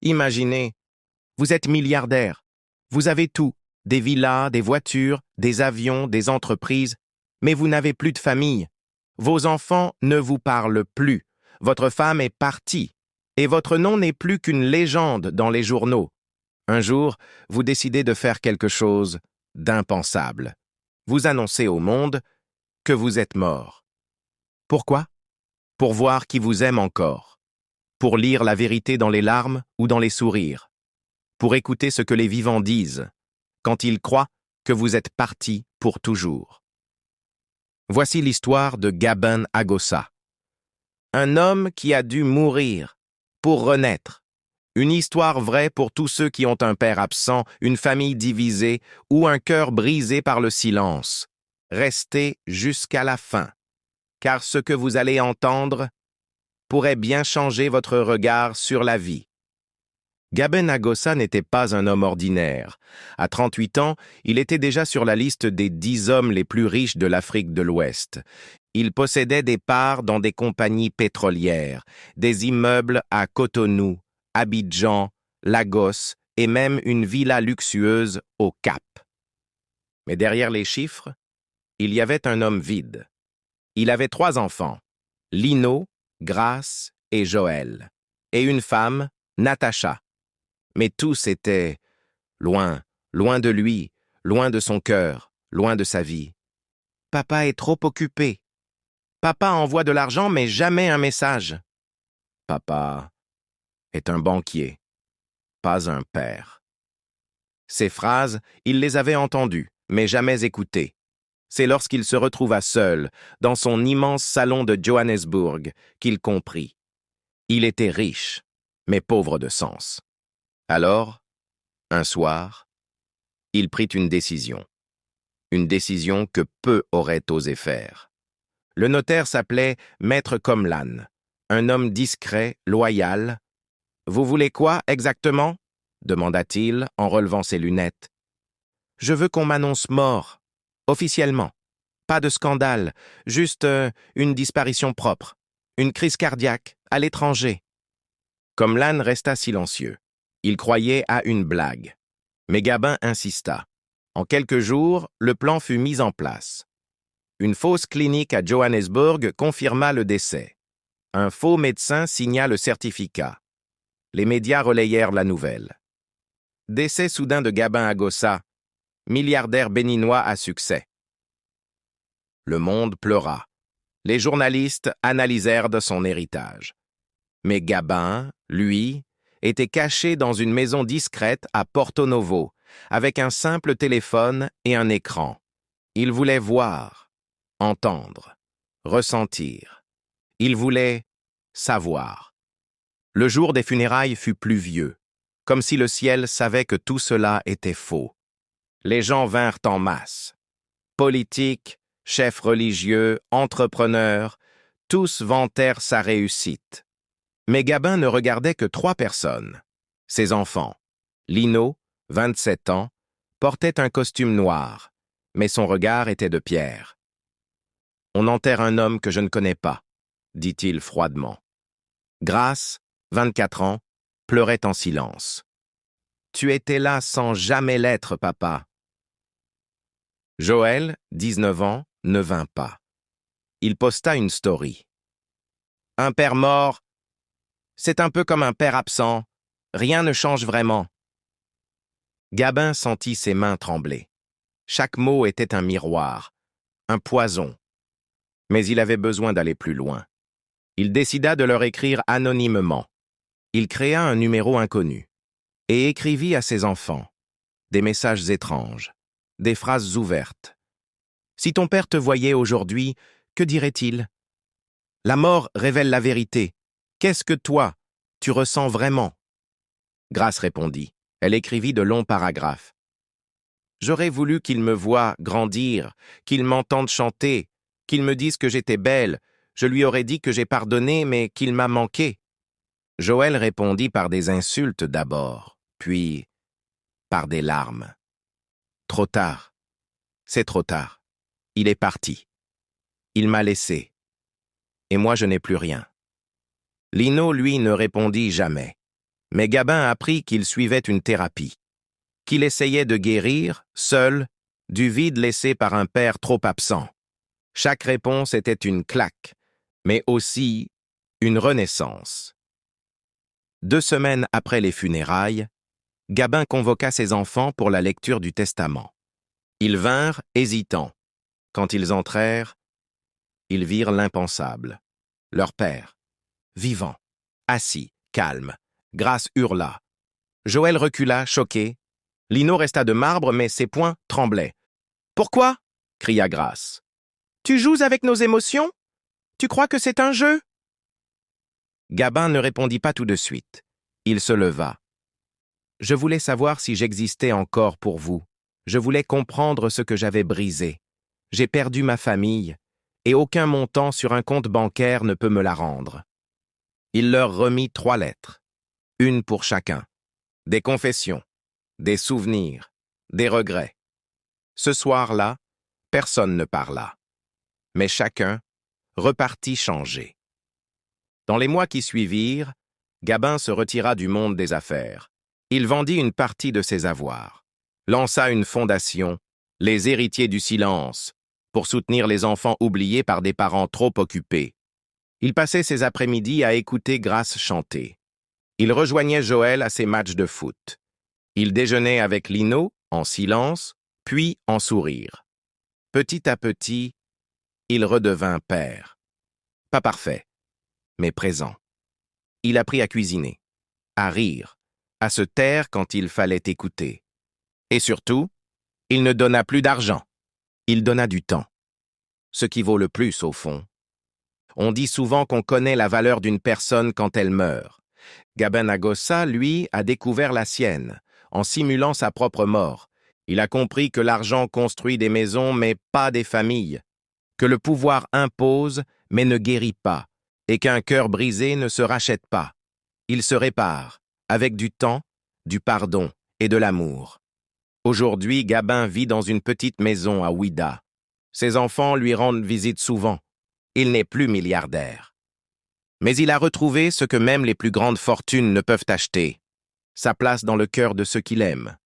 Imaginez, vous êtes milliardaire. Vous avez tout, des villas, des voitures, des avions, des entreprises, mais vous n'avez plus de famille. Vos enfants ne vous parlent plus. Votre femme est partie. Et votre nom n'est plus qu'une légende dans les journaux. Un jour, vous décidez de faire quelque chose d'impensable. Vous annoncez au monde que vous êtes mort. Pourquoi? Pour voir qui vous aime encore. Pour lire la vérité dans les larmes ou dans les sourires. Pour écouter ce que les vivants disent, quand ils croient que vous êtes parti pour toujours. Voici l'histoire de Gaben Agossa. Un homme qui a dû mourir pour renaître. Une histoire vraie pour tous ceux qui ont un père absent, une famille divisée ou un cœur brisé par le silence. Restez jusqu'à la fin, car ce que vous allez entendre pourrait bien changer votre regard sur la vie. Gaben Agossa n'était pas un homme ordinaire. À 38 ans, il était déjà sur la liste des 10 hommes les plus riches de l'Afrique de l'Ouest. Il possédait des parts dans des compagnies pétrolières, des immeubles à Cotonou, Abidjan, Lagos et même une villa luxueuse au Cap. Mais derrière les chiffres, il y avait un homme vide. Il avait 3 enfants, Lino, Grace et Joël, et une femme, Natacha. Mais tous étaient loin, loin de lui, loin de son cœur, loin de sa vie. Papa est trop occupé. Papa envoie de l'argent, mais jamais un message. Papa est un banquier, pas un père. Ces phrases, il les avait entendues, mais jamais écoutées. C'est lorsqu'il se retrouva seul, dans son immense salon de Johannesburg, qu'il comprit. Il était riche, mais pauvre de sens. Alors, un soir, il prit une décision que peu auraient osé faire. Le notaire s'appelait Maître Komlan, un homme discret, loyal. « Vous voulez quoi exactement ?» demanda-t-il en relevant ses lunettes. « Je veux qu'on m'annonce mort, officiellement. Pas de scandale, juste une disparition propre, une crise cardiaque, à l'étranger. » Komlan resta silencieux. Il croyait à une blague. Mais Gabin insista. En quelques jours, le plan fut mis en place. Une fausse clinique à Johannesburg confirma le décès. Un faux médecin signa le certificat. Les médias relayèrent la nouvelle. Décès soudain de Gaben Agossa, milliardaire béninois à succès. Le monde pleura. Les journalistes analysèrent de son héritage. Mais Gaben, lui, était caché dans une maison discrète à Porto Novo, avec un simple téléphone et un écran. Il voulait voir, entendre, ressentir. Il voulait savoir. Le jour des funérailles fut pluvieux, comme si le ciel savait que tout cela était faux. Les gens vinrent en masse. Politiques, chefs religieux, entrepreneurs, tous vantèrent sa réussite. Mais Gaben ne regardait que 3 personnes. Ses enfants. Lino, 27 ans, portait un costume noir, mais son regard était de pierre. « On enterre un homme que je ne connais pas, » dit-il froidement. Grace, 24 ans, pleurait en silence. « Tu étais là sans jamais l'être, papa. » Joël, 19 ans, ne vint pas. Il posta une story. « Un père mort, c'est un peu comme un père absent. Rien ne change vraiment. » Gaben sentit ses mains trembler. Chaque mot était un miroir, un poison. Mais il avait besoin d'aller plus loin. Il décida de leur écrire anonymement. Il créa un numéro inconnu et écrivit à ses enfants des messages étranges, des phrases ouvertes. « Si ton père te voyait aujourd'hui, que dirait-il? La mort révèle la vérité. Qu'est-ce que toi, tu ressens vraiment? » Grace répondit. Elle écrivit de longs paragraphes. « J'aurais voulu qu'il me voie grandir, qu'il m'entende chanter, qu'il me dise que j'étais belle. Je lui aurais dit que j'ai pardonné, mais qu'il m'a manqué. » Joël répondit par des insultes d'abord, puis par des larmes. « Trop tard. C'est trop tard. Il est parti. Il m'a laissé. Et moi, je n'ai plus rien. » Lino, lui, ne répondit jamais. Mais Gabin apprit qu'il suivait une thérapie, qu'il essayait de guérir, seul, du vide laissé par un père trop absent. Chaque réponse était une claque, mais aussi une renaissance. 2 semaines après les funérailles, Gabin convoqua ses enfants pour la lecture du testament. Ils vinrent, hésitants. Quand ils entrèrent, ils virent l'impensable. Leur père, vivant, assis, calme. Grace hurla. Joël recula, choqué. Lino resta de marbre, mais ses poings tremblaient. « Pourquoi » cria Grace. « Tu joues avec nos émotions? Tu crois que c'est un jeu ?» Gabin ne répondit pas tout de suite. Il se leva. « Je voulais savoir si j'existais encore pour vous. Je voulais comprendre ce que j'avais brisé. J'ai perdu ma famille, et aucun montant sur un compte bancaire ne peut me la rendre. » Il leur remit 3 lettres, une pour chacun. Des confessions, des souvenirs, des regrets. Ce soir-là, personne ne parla, mais chacun repartit changé. Dans les mois qui suivirent, Gabin se retira du monde des affaires. Il vendit une partie de ses avoirs, lança une fondation, les Héritiers du Silence, pour soutenir les enfants oubliés par des parents trop occupés. Il passait ses après-midi à écouter Grace chanter. Il rejoignait Joël à ses matchs de foot. Il déjeunait avec Lino, en silence, puis en sourire. Petit à petit, il redevint père. Pas parfait, mais présent. Il apprit à cuisiner, à rire, à se taire quand il fallait écouter. Et surtout, il ne donna plus d'argent. Il donna du temps. Ce qui vaut le plus, au fond. On dit souvent qu'on connaît la valeur d'une personne quand elle meurt. Gabin Agossa, lui, a découvert la sienne, en simulant sa propre mort. Il a compris que l'argent construit des maisons, mais pas des familles, que le pouvoir impose, mais ne guérit pas, et qu'un cœur brisé ne se rachète pas. Il se répare, avec du temps, du pardon et de l'amour. Aujourd'hui, Gabin vit dans une petite maison à Ouida. Ses enfants lui rendent visite souvent. Il n'est plus milliardaire. Mais il a retrouvé ce que même les plus grandes fortunes ne peuvent acheter, sa place dans le cœur de ceux qu'il aime.